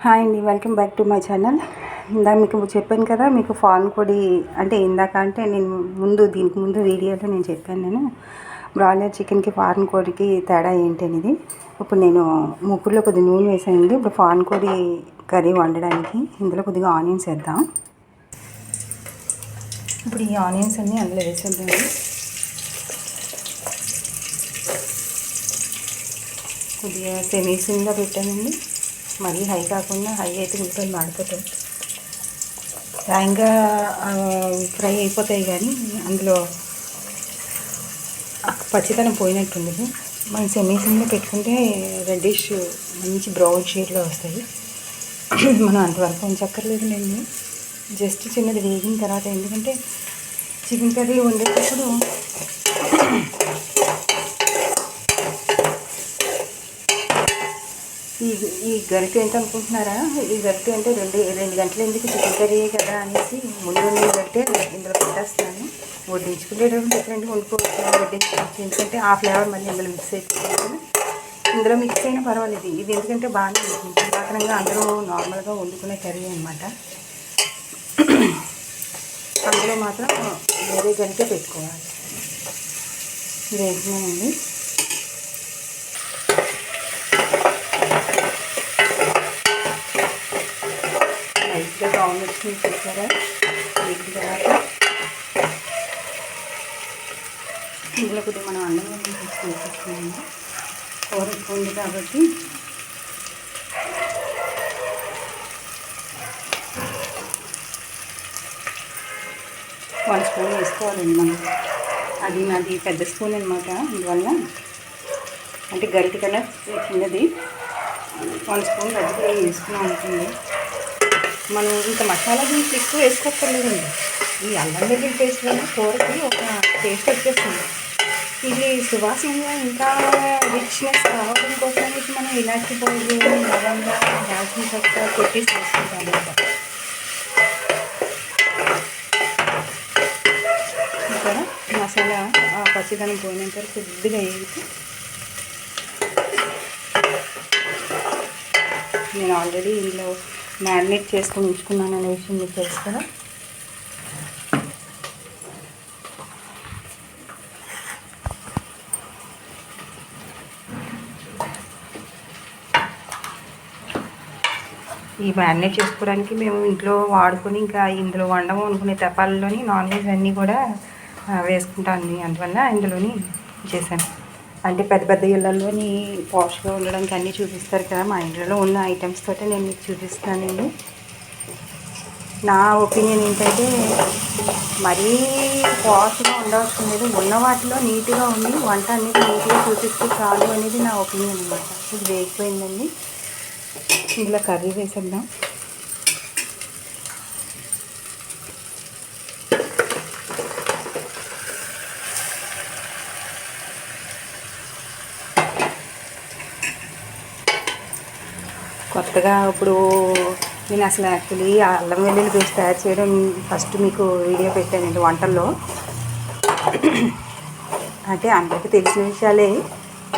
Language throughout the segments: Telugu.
హాయ్ అండి, welcome back to my channel. ఇందాక మీకు చెప్పాను కదా, మీకు ఫార్మ్ కోడి అంటే నేను దీనికి ముందు వీడియోలో నేను చెప్పాను. నేను బ్రాయిలర్ చికెన్కి ఫార్మ్ కోడికి తేడా ఏంటి అనేది. ఇప్పుడు నేను ముగ్గురులో కొద్దిగా నూనె వేసానండి. ఇప్పుడు ఫార్మ్ కోడి కర్రీ వండడానికి ఇందులో కొద్దిగా ఆనియన్స్ వేద్దాం. ఇప్పుడు ఈ ఆనియన్స్ అన్నీ అందులో వేసేద్దాం. కొద్దిగా సెమీసిమ్లో పెట్టానండి, మరీ హై కాకుండా. హై అయితే ఉల్లిపాయలు మాడిపోతాయి, రాయంగా ఫ్రై అయిపోతాయి, కానీ అందులో పచ్చితనం పోయినట్టుంది. మనం సెమీసిమ్లో పెట్టుకుంటే రెడ్డిష్ మంచి బ్రౌన్ షేడ్లో వస్తాయి. మనం అంతవరకు ఉంచక్కర్లేదు. నేను జస్ట్ చిన్నది వేగిన తర్వాత, ఎందుకంటే చికెన్ కర్రీ వండేటప్పుడు ఈ గరిటె ఏంటనుకుంటున్నారా? ఈ గరిటె అంటే రెండు గంటలు ఎందుకు, చికెన్ కర్రీ కదా అనేసి ముందు గరిటె ఇందులో పెట్టేస్తాను. వడ్డించుకునేటప్పుడు డిఫరెంట్గా వండుకోవచ్చు, వడ్డించుకోవచ్చు. ఎందుకంటే ఆ ఫ్లేవర్ మళ్ళీ ఇందులో మిక్స్ అయిపోతుంది. ఇందులో మిక్స్ అయినా పర్వాలేదు. ఇది ఎందుకంటే బాగానే పురాతనంగా అందరూ నార్మల్గా వండుకునే కర్రీ అనమాట. అందులో మాత్రం వేరే గరిటె పెట్టుకోవాలి. వేసినాయండి. లైట్గా బ్రౌన్ వచ్చింది చూసారా? వేగిన తర్వాత ఇందులో కొద్దిగా మనం అన్నం వేసేసుకున్నాము. కూర ఎక్కువ ఉంది కాబట్టి వన్ స్పూన్ వేసుకోవాలండి మనం. అది నాది పెద్ద స్పూన్ అనమాట, అందువల్ల అంటే గరిటె కన్నా చిన్నది. 1 స్పూన్ గట్టిగా వేసుకున్నాం ఉంటుంది. మనం ఇంకా మసాలా దినుసు ఎక్కువ వేసుకోక్కర్లేదండి. ఈ అల్లం వెల్లుల్లి పేస్ట్ వల్ల కూరకి ఒక టేస్ట్ వచ్చేస్తుంది. ఇది సువాసనగా ఇంకా రిచ్నెస్ రావడం కోసమైతే మనం ఇలాచి పౌడర్, లవంగా, దాల్చిన చెక్క కొట్టేసి వేసుకుంటాం అన్నమాట. ఇక్కడ మసాలా పచ్చిదనం పోయినంత కొద్దిగా వేసి, నేను ఆల్రెడీ ఇందులో మ్యారినేట్ చేసుకొని ఉంచుకున్నాను అనే విషయం మీకు తెలుసు కదా. ఈ మ్యారినేట్ చేసుకోవడానికి మేము ఇంట్లో వాడుకొని ఇంకా ఇందులో వండము అనుకునే తపాలలోని నాన్ వెజ్ అన్నీ కూడా వేసుకుంటాను. అందువల్ల ఇందులోని చేశాను. అంటే పెద్ద పెద్ద ఇళ్ళల్లోని పాష్గా ఉండడానికి అన్నీ చూపిస్తారు కదా, మా ఇంట్లో ఉన్న ఐటమ్స్ తోటే నేను మీకు చూపిస్తానండి. నా ఒపీనియన్ ఏంటంటే మరీ పాష్గా ఉండవలసిన లేదు, ఉన్న వాటిలో నీట్గా ఉండి వంట అనేది నీట్గా చూపిస్తే చాలు అనేది నా ఒపీనియన్ అనమాట. ఇది వేగిపోయిందండి. ఇందులో కర్రీ వేసేద్దాం. కొత్తగా ఇప్పుడు నేను అసలు యాక్చువల్లీ అల్లం వెల్లుల్లి పేస్ట్ తయారు చేయడం ఫస్ట్ మీకు వీడియో పెట్టానండి వంటల్లో. అంటే అందరికీ తెలిసిన విషయాలే,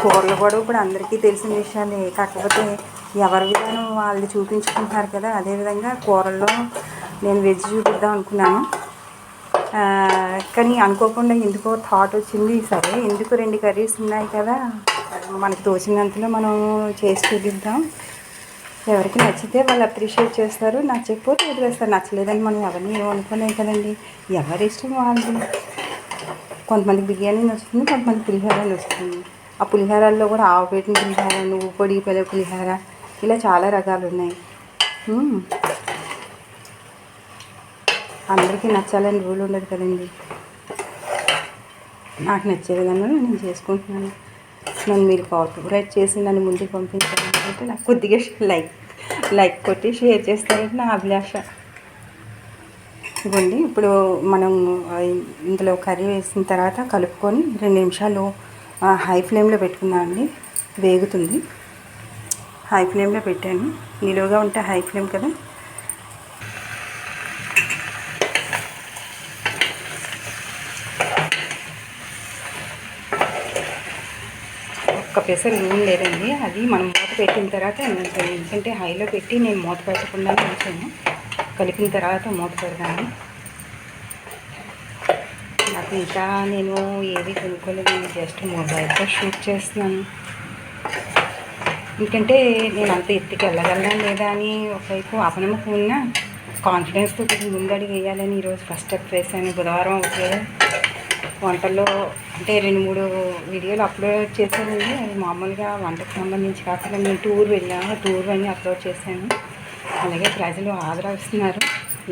కూరలు కూడా ఇప్పుడు అందరికీ తెలిసిన విషయాలే. కాకపోతే ఎవరి విధానం వాళ్ళు చూపించుకుంటున్నారు కదా. అదేవిధంగా కూరల్లో నేను వెజ్ చూపిద్దాం అనుకున్నాను, కానీ అనుకోకుండా ఎందుకో థాట్ వచ్చింది. సరే, ఎందుకు 2 కర్రీస్ ఉన్నాయి కదా, మనకు తోచినంతలో మనం చేసి చూపిద్దాం. ఎవరికి నచ్చితే వాళ్ళు అప్రిషియేట్ చేస్తారు, నచ్చకపోతే వదిలేస్తారు. నచ్చలేదని మనం ఎవరిని ఏమనుకోలేం కదండి, ఎవరి ఇష్టం వాళ్ళది. కొంతమంది బిర్యానీ నచ్చుతుంది, కొంతమంది పులిహోర నచ్చుతుంది. ఆ పులిహోరాల్లో కూడా ఆవు పెట్టిన పులిహోర, నువ్వు పొడి పులిహోర, ఇలా చాలా రకాలు ఉన్నాయి. అందరికీ నచ్చాలని రూల్ ఉండదు కదండి. నాకు నచ్చే విధంగా నేను చేసుకుంటున్నాను. నన్ను మీరు కోఆపరేట్ చేసి నన్ను ముందుకు పంపించాలనుకుంటే నాకు కొద్దిగా లైక్ కొట్టి షేర్ చేస్తారంటే నా అభిలాష. ఇవ్వండి. ఇప్పుడు మనం ఇందులో కర్రీ వేసిన తర్వాత కలుపుకొని 2 నిమిషాలు హై ఫ్లేమ్లో పెట్టుకున్నామండి. వేగుతుంది. హై ఫ్లేమ్లో పెట్టాను, నిలువుగా ఉంటే హై ఫ్లేమ్ కదా. ఒక్క పెసరు నూనె లేదండి, అది మనం మూత పెట్టిన తర్వాత ఎందుకంటే హైలో పెట్టి నేను మూత పెట్టకుండా ఉంచాను. కలిపిన తర్వాత మూత పెడతాను. నాకు ఇంకా నేను ఏవి కొనుక్కోలేదు, జస్ట్ మొబైల్తో షూట్ చేస్తున్నాను. ఎందుకంటే నేను అంత ఎత్తుకి వెళ్ళగలనా లేదా అని ఒకవైపు అపనమ్మకం ఉన్నా కాన్ఫిడెన్స్తో కొంచెం ముందడుగు వేయాలని ఈరోజు ఫస్ట్ స్టెప్ వేసాను. బుధవారం అవుతుంది. వంటల్లో అంటే 2-3 వీడియోలు అప్లోడ్ చేశానండి. అది మామూలుగా వంటకు సంబంధించి కాకుండా నేను టూర్ వెళ్ళాను, టూర్ అని అప్లోడ్ చేశాను. అలాగే ప్రజలు ఆదరిస్తున్నారు,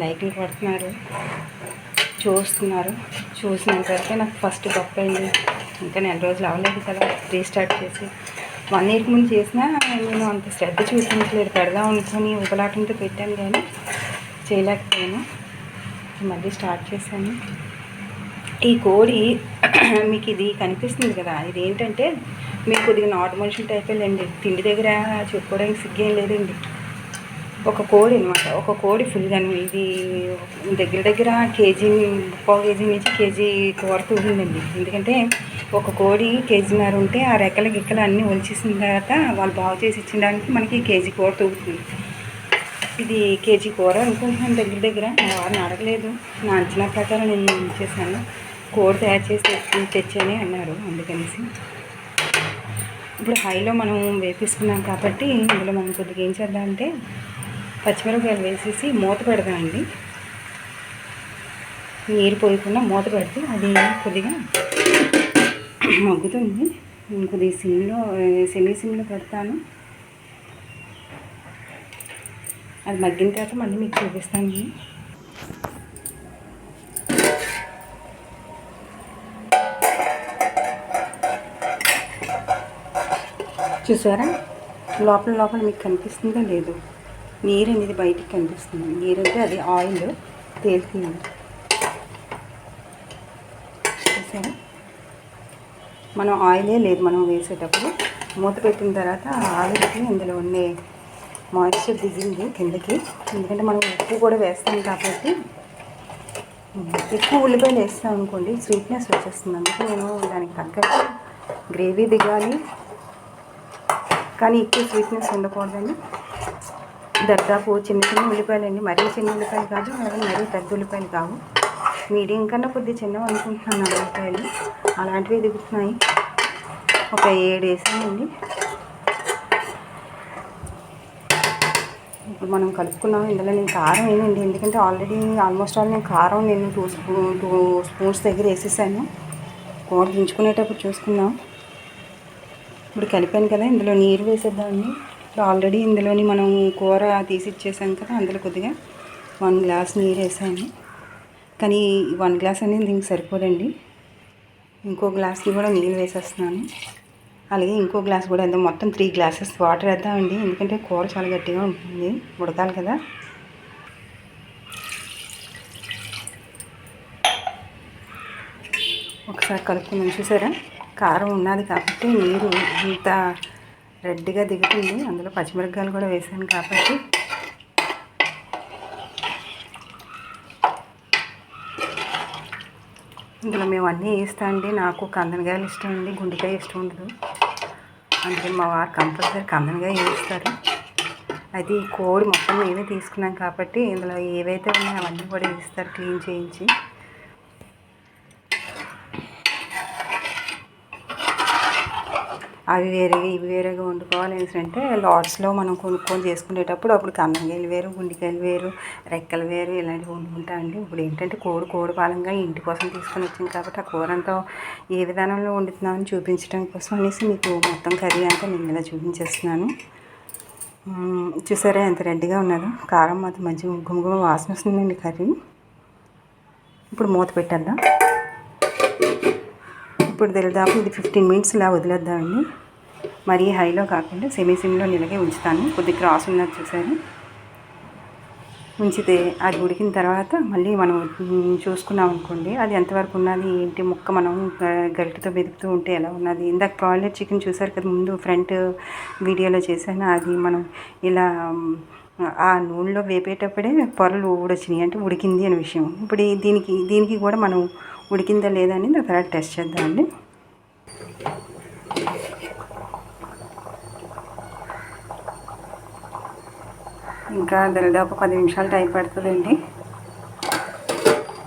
లైక్లు కొడుతున్నారు, చూస్తున్నారు. చూసినంత వరకే నాకు ఫస్ట్ గొప్ప అయింది. ఇంకా నెల రోజులు అవ్వలేదు కదా రీస్టార్ట్ చేసి. 1 ఇయర్కి ముందు చేసినా నేను అంత శ్రద్ధ చూపించలేదు. పెడదాం అనుకుని ఉపలాటంతో పెట్టాను కానీ చేయలేకపోయాను. మళ్ళీ స్టార్ట్ చేశాను. ఈ కోడి మీకు ఇది కనిపిస్తుంది కదా, ఇది ఏంటంటే మీకు కొద్దిగా నాటు మనుషుల టైపేలేండి. తిండి దగ్గర చెప్పుకోవడానికి సిగ్గేం లేదండి. ఒక కోడి అనమాట, ఒక కోడి ఫుల్గా ఇది దగ్గర కేజీ, 1/4 కేజీ నుంచి కేజీ కూర తూగిందండి. ఎందుకంటే ఒక కోడి కేజీన్నర ఉంటే ఆ రెక్కల గిక్కలు అన్నీ ఒలిచేసిన తర్వాత వాళ్ళు బాగు చేసి ఇచ్చడానికి మనకి కేజీ కూర తూగుతుంది. ఇది కేజీ కూర అనుకుంటున్నాను. దగ్గర వారిని అడగలేదు, నా అంచనా ప్రకారం నేను చేశాను. కోడి తయారు చేసి తెచ్చని అన్నారు, అందుకనేసి. ఇప్పుడు హైలో మనం వేపిస్తున్నాం కాబట్టి ఇందులో మనం కొద్దిగా ఏం చేద్దామంటే పచ్చిమిరపకాయలు వేసేసి మూత పెడదామండి. నీరు పోయకుండా మూత పెడితే అది కొద్దిగా మగ్గుతుంది. నేను కొద్దిగా సిమ్లో పెడతాను. అది మగ్గిన తర్వాత మళ్ళీ మీకు చూపిస్తాను. చూసారా, లోపల మీకు కనిపిస్తుందో లేదు, నీరు అనేది బయటికి కనిపిస్తుంది. నీరు అంటే అది ఆయిల్ తేలుతుంది. చూసారా, మనం ఆయిలే లేదు మనం వేసేటప్పుడు. మూత పెట్టిన తర్వాత ఆయిల్కి ఇందులో ఉండే మాయిశ్చర్ దిగింది కిందకి. ఎందుకంటే మనం ఉప్పు కూడా వేస్తాం కాబట్టి ఎక్కువ ఉల్లిపాయలు వేస్తాం అనుకోండి స్వీట్నెస్ వచ్చేస్తుంది. అందుకే నేను దానికి తగ్గట్టు గ్రేవీ దిగాలి కానీ ఎక్కువ స్వీట్నెస్ ఉండకూడదని దాదాపు చిన్న ఉల్లిపాయలు అండి. మరీ చిన్న ఉల్లిపాయలు కాదు, మరీ పెద్ద ఉల్లిపాయలు కావు, మీడియం కన్నా కొద్దిగా చిన్నవి అనుకుంటున్నాను. ఉల్లిపాయలు అలాంటివి దిగుతున్నాయి. ఒక 7 వేసానండి. ఇప్పుడు మనం కలుపుకున్నాం. ఇందులో నేను కారం వేయండి, ఎందుకంటే ఆల్మోస్ట్ నేను కారం 2 స్పూన్స్ దగ్గర వేసేసాను. కూర దించుకునేటప్పుడు చూసుకుందాం. ఇప్పుడు కలిపాను కదా, ఇందులో నీరు వేసేద్దామండి. ఇప్పుడు ఆల్రెడీ ఇందులోని మనం కూర తీసి ఇచ్చేసాం కదా, అందులో కొద్దిగా 1 గ్లాస్ నీరు వేసాను. కానీ 1 గ్లాస్ అనేది దీనికి సరిపోదండి. ఇంకో గ్లాస్కి కూడా నీళ్ళు వేసేస్తున్నాను. అలాగే ఇంకో గ్లాస్ కూడా వేద్దాం. మొత్తం 3 గ్లాసెస్ వాటర్ వేద్దామండి, ఎందుకంటే కూర చాలా గట్టిగా ఉంటుంది, ఉడకాలి కదా. ఒకసారి కలుపుకుందాం. చూసారా, కారం ఉన్నది కాబట్టి నీరు ఇంత రెడ్గా దిగుతుంది. అందులో పచ్చిమిరపకాయలు కూడా వేసాను కాబట్టి ఇందులో మేము అన్నీ వేస్తామండి. నాకు కందనకాయలు ఇష్టం అండి, గుండెకాయ ఇష్టం ఉండదు. అందుకే మా వారు కంపల్సరీ కందనకాయ వేస్తారు. అయితే ఈ కోడి మొత్తం మేమే తీసుకున్నాం కాబట్టి ఇందులో ఏవైతే ఉన్నాయో అవన్నీ కూడా వేస్తారు క్లీన్ చేయించి. అవి వేరేగా ఇవి వేరేగా వండుకోవాలి అంటే లాట్స్లో మనం కొనుక్కొని చేసుకునేటప్పుడు అప్పుడు కందనకాయలు వేరు, గుండెకాయలు వేరు, రెక్కలు వేరు ఇలాంటివి వండుకుంటామండి. ఇప్పుడు ఏంటంటే కోడి పాలంగా ఇంటి కోసం తీసుకొని వచ్చింది కాబట్టి ఆ కూర అంతా ఏ విధానంలో వండుతున్నామని చూపించడం కోసం అనేసి మీకు మొత్తం కర్రీ అంతా నేను ఇలా చూపించేస్తున్నాను. చూసారా ఎంత రెడ్డిగా ఉన్నదో. కారం మాత్రం మంచి గుమగుమ వాసన వస్తుందండి కర్రీ. ఇప్పుడు మూత పెట్టేద్దాం. ఇప్పుడు దాదాపు ఇది 15 మినిట్స్ ఇలా వదిలేద్దామండి. మరీ హైలో కాకుండా సిమ్లో నిలగే ఉంచుతాను. కొద్దిగా క్రాస్ ఉన్నది చూసారు. ఉంచితే అది ఉడికిన తర్వాత మళ్ళీ మనం చూసుకున్నాం అనుకోండి అది ఎంతవరకు ఉన్నది ఏంటి ముక్క మనం గరిటెతో వెతుకుతూ ఉంటే ఎలా ఉన్నది. ఇందాక బ్రాయిలర్ చికెన్ చూసారు కదా, ముందు ఫ్రంట్ వీడియోలో చేశాను. అది మనం ఇలా ఆ నూనెలో వేపేటప్పుడే పొరలు ఊడొచ్చినాయి అంటే ఉడికింది అనే విషయం. ఇప్పుడు దీనికి కూడా మనం ఉడికిందా లేదా అని తర్వాత టెస్ట్ చేద్దామండి. ఇంకా దాదాపు 10 నిమిషాలు టైం పడుతుందండి.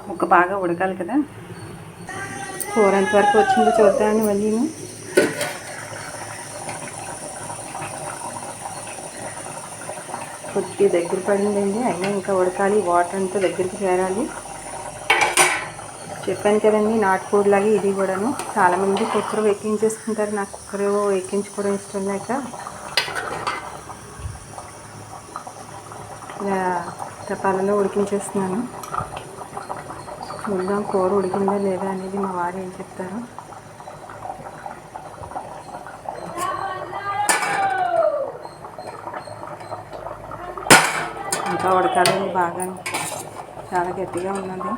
ముక్క బాగా ఉడకాలి కదా. కూర ఎంతవరకు వచ్చిందో చూద్దామని మళ్ళీను కొద్ది దగ్గర పడిందండి. అయినా ఇంకా ఉడకాలి, వాటర్ అంతా దగ్గరికి చేరాలి. చెప్పాను కదండి, నాటుకోడిలాగే ఇది కూడాను. చాలామంది కుక్కర్ ఎక్కించేసుకుంటారు. నాకు కుక్కర్ ఎక్కించుకోవడం ఇష్టం లేక ఇలా తపాలలో ఉడికించేస్తున్నాను. చూద్దాం కూర ఉడికిందా లేదా అనేది మా వారు ఏం చెప్తారు. ఇంకా ఉడకాలండి బాగా, చాలా గట్టిగా ఉన్నది.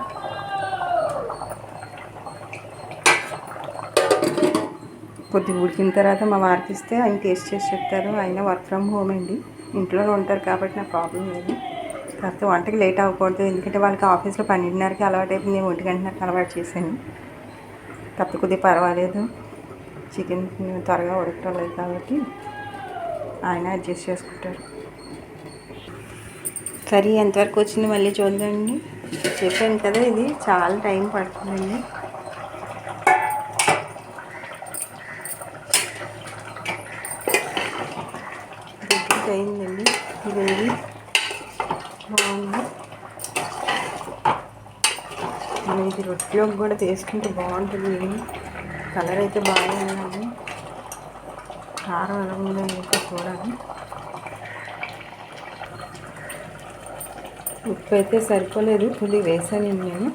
కొద్దిగా ఉడికిన తర్వాత మా వారికి ఇస్తే ఆయన టేస్ట్ చేసి చెప్తారు. ఆయన వర్క్ ఫ్రమ్ హోమ్ అండి, ఇంట్లోనే ఉంటారు కాబట్టి నాకు ప్రాబ్లం లేదు. కాకపోతే వంటకి లేట్ అవ్వకూడదు, ఎందుకంటే వాళ్ళకి ఆఫీస్లో 12:30కి అలవాటు అయిపోయింది. నేను 1 గంటలకు అలవాటు చేశాను. కాకపోతే కొద్దిగా పర్వాలేదు, చికెన్ త్వరగా ఉడకటం లేదు కాబట్టి ఆయన అడ్జస్ట్ చేసుకుంటారు. కర్రీ ఎంతవరకు వచ్చింది మళ్ళీ చూద్దామండి. చెప్పాను కదా, ఇది చాలా టైం పడుతుందండి. దగ్గరికి అయిందండి గ్రేవీ, బాగుంది. మనం ఇది రొట్టెలోకి కూడా తీసుకుంటే బాగుంటుంది. కలర్ అయితే బాగా ఉన్నది. కారం ఎలా ఉందో ఇంకా చూడాలి. ఉప్పు అయితే సరిపోలేదు, కొద్దిగా వేసానండి నేను.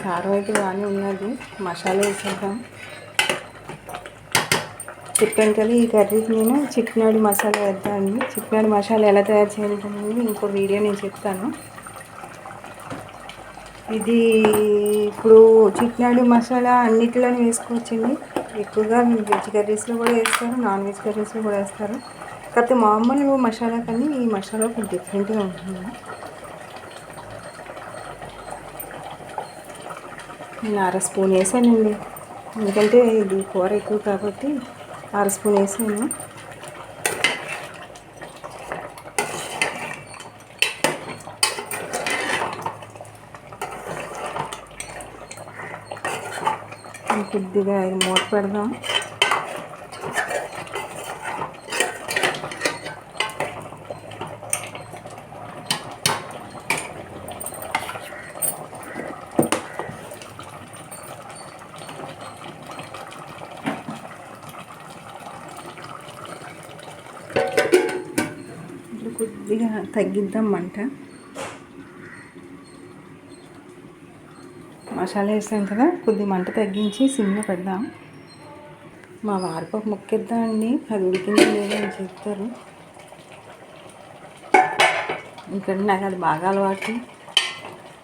కారం అయితే బాగానే ఉన్నది. మసాలా వేసేద్దాం. చెప్పాను కదా, ఈ కర్రీకి నేను చిట్నాడు మసాలా వేద్దామండి. చిట్నాడు మసాలా ఎలా తయారు చేయాలనేది ఇంకో వీడియో నేను చెప్తాను. ఇది ఇప్పుడు చిట్నాడు మసాలా అన్నిటిలోనే వేసుకోవచ్చండి. ఎక్కువగా వెజ్ కర్రీస్లో కూడా వేస్తారు, నాన్ వెజ్ కర్రీస్లో కూడా వేస్తారు. కాకపోతే మామూలు మసాలా కానీ ఈ మసాలా కొంచెం డిఫరెంట్గా ఉంటుంది. నేను 1/2 స్పూన్ వేసానండి, ఎందుకంటే ఇది కూర ఎక్కువ కాబట్టి 1/2 స్పూన్ వేసాను. కొద్దిగా మూత పెడదాం. కొద్దిగా తగ్గిద్దాం మంట. మసాలా వేసాం కదా, కొద్దిగా మంట తగ్గించి సిమ్లో పెడదాం. మా వారికి ఒక ముక్క ఇద్దామండి, అది ఉడికింది లేదా అని చెప్తారు. ఎందుకంటే నాకు అది బాగా అలవాటు.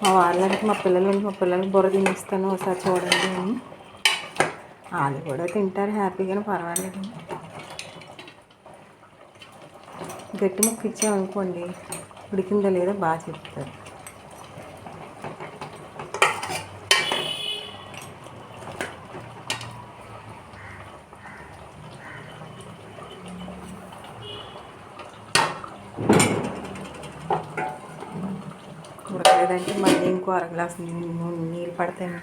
మా వాళ్ళకి మా పిల్లలకి బుర్ర తినిస్తాను, ఒకసారి చూడండి అని. వాళ్ళు కూడా తింటారు హ్యాపీగానే, పర్వాలేదు. గట్టి ముక్క ఇచ్చామనుకోండి, ఉడికిందా లేదా బాగా చెప్తారు. ఉడకలేదంటే మళ్ళీ ఇంకో 1/2 గ్లాసు నీళ్ళు పడతాయి.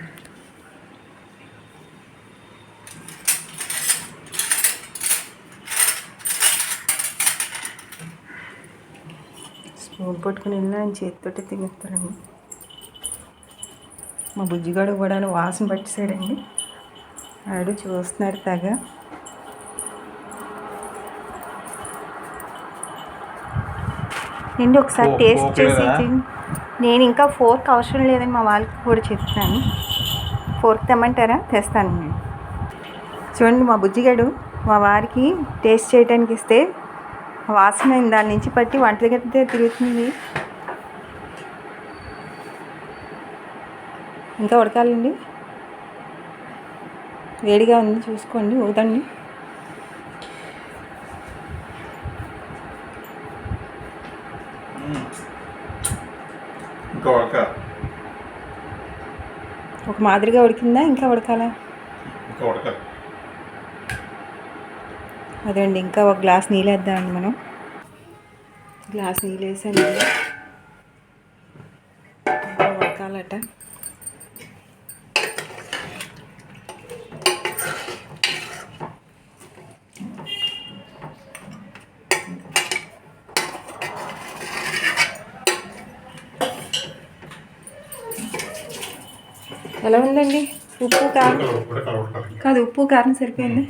స్పూన్ పట్టుకుని వెళ్ళినా ఆయన చేతితోటి తినేస్తారండి. మా బుజ్జిగాడు కూడా వాసన పట్టేసాడండి, ఆడు చూస్తున్నాడు తెగ. ఏంటి ఒకసారి టేస్ట్ చేసి, నేను ఇంకా ఫోర్క్ అవసరం లేదని మా వాళ్ళకి కూడా చెప్తాను. ఫోర్క్ తెమ్మంటారా? తెస్తాను నేను. చూడండి, మా బుజ్జిగాడు మా వారికి టేస్ట్ చేయడానికి ఇస్తే వాసన దాని నుంచి పట్టి వంటల గట్టితే తిరుగుతుంది. ఇంకా ఉడకాలండి, వేడిగా ఉంది చూసుకోండి, ఉడకండి. ఇంకా ఉడక ఒక మాదిరిగా ఉడికిందా, ఇంకా ఉడకాలా? ఇంకా ఉడకాలి. అదే అండి, ఇంకా ఒక గ్లాస్ నీళ్ళు వేద్దామండి. మనం గ్లాస్ నీళ్ళు వేసాను, ఇంకా ఉడకాలట. ఎలా ఉందండి? ఉప్పు కారం కాదు, ఉప్పు కారం సరిపోయింది.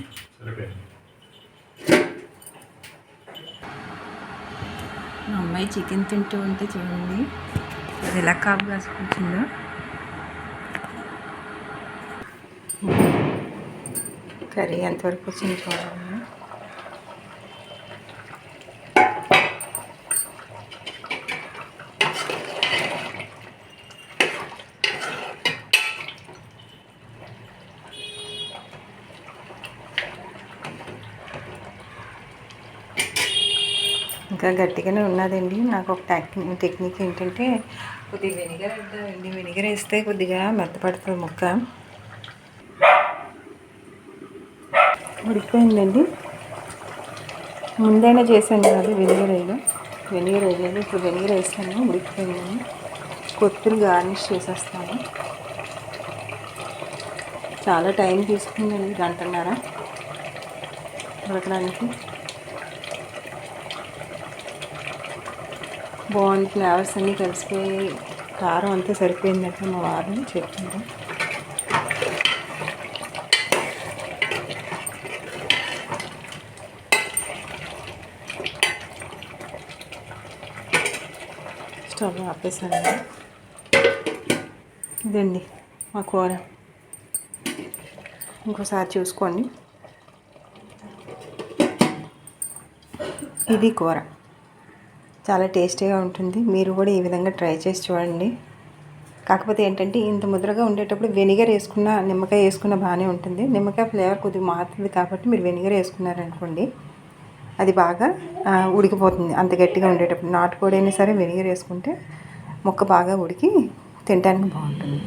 మా అమ్మాయి చికెన్ తింటూ ఉంటే చూడండి అది ఎలా కాపు కాసుకుంటుందో. కర్రీ ఎంతవరకు వచ్చింది చూడాలి. ఇంకా గట్టిగానే ఉన్నదండి. నాకు ఒక టెక్నిక్ ఏంటంటే కొద్దిగా వెనిగర్ వేద్దామండి. వెనిగర్ వేస్తే కొద్దిగా మెత్తపడుతుంది ముక్క. ఉడికిపోయిందండి. ముందైనా చేశాను కాదు వెనిగర్ వేయలేదు. ఇప్పుడు వెనిగర్ వేస్తాను. ఉడికిపోయిందని కొత్తిమీర గార్నిష్ చేసేస్తాను. చాలా టైం తీసుకుందండి, గంటన్నర ఉడకడానికి. బాగుంది, ఫ్లేవర్స్ అన్నీ కలిసిపోయి కారం అంతా సరిపోయిందంటే మా వారిని చెప్పింది. స్టవ్ ఆపేసానండి. ఇదండి మా కూర. ఇంకోసారి చూసుకోండి. ఇది కూర చాలా టేస్టీగా ఉంటుంది. మీరు కూడా ఈ విధంగా ట్రై చేసి చూడండి. కాకపోతే ఏంటంటే ఇంత ముద్రగా ఉండేటప్పుడు వెనిగర్ వేసుకున్న, నిమ్మకాయ వేసుకున్న బాగానే ఉంటుంది. నిమ్మకాయ ఫ్లేవర్ కొద్దిగా మారుతుంది కాబట్టి మీరు వెనిగర్ వేసుకున్నారనుకోండి అది బాగా ఉడికిపోతుంది. అంత గట్టిగా ఉండేటప్పుడు నాటుకోడి అయినా సరే వెనిగర్ వేసుకుంటే ముక్క బాగా ఉడికి తినడానికి బాగుంటుంది.